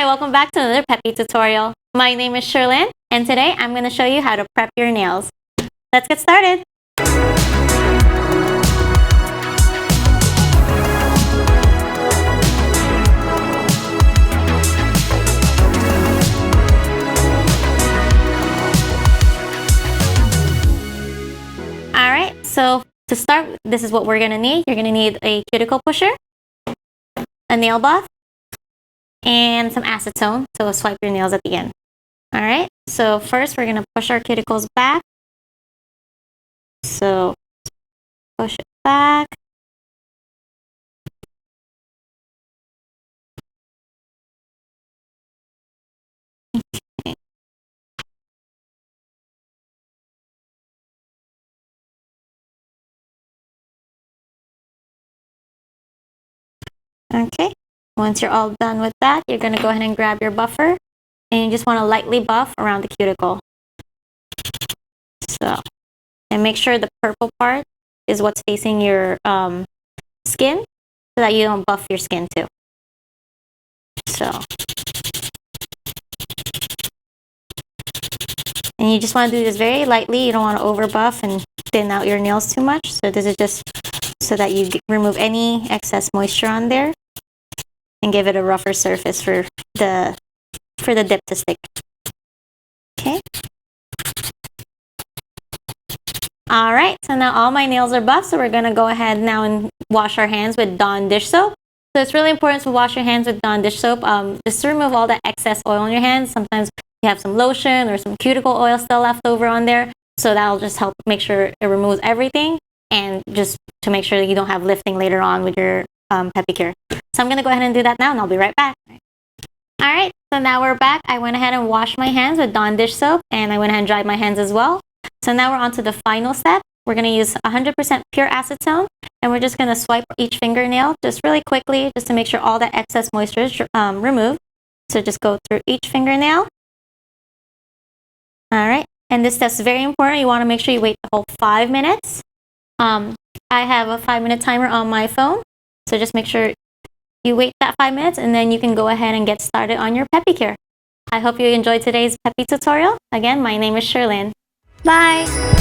welcome back to another Peppi tutorial. My name is Sherlyn, and today I'm going to show you how to prep your nails. Let's get started. Alright, so to start, this is what we're going to need. You're going to need a cuticle pusher, a nail buff, and some acetone to swipe your nails at the end. Alright, so first we're going to push our cuticles back. So push it back. Okay. Okay, once you're all done with that, you're going to go ahead and grab your buffer, and you just want to lightly buff around the cuticle. So, and make sure the purple part is what's facing your skin, so that you don't buff your skin too. So, and you just want to do this very lightly. You don't want to over buff and thin out your nails too much. So this is just so that you remove any excess moisture on there and give it a rougher surface for the dip to stick. Okay. Alright, so now all my nails are buffed, so we're going to go ahead now and wash our hands with Dawn dish soap. So it's really important to wash your hands with Dawn dish soap, just to remove all the excess oil on your hands. Sometimes you have some lotion or some cuticle oil still left over on there, so that'll just help make sure it removes everything, and just to make sure that you don't have lifting later on with your Peppi cure. So I'm going to go ahead and do that now, and I'll be right back. Alright, so now we're back. I went ahead and washed my hands with Dawn dish soap, and I went ahead and dried my hands as well. So now we're on to the final step. We're going to use 100% pure acetone, and we're just going to swipe each fingernail just really quickly, just to make sure all the excess moisture is removed. So just go through each fingernail. Alright, and this step's very important. You want to make sure you wait the whole 5 minutes. I have a 5-minute timer on my phone, so just make sure you wait that 5 minutes, and then you can go ahead and get started on your Peppi cure. I hope you enjoyed today's Peppi tutorial. Again, my name is Sherlyn. Bye!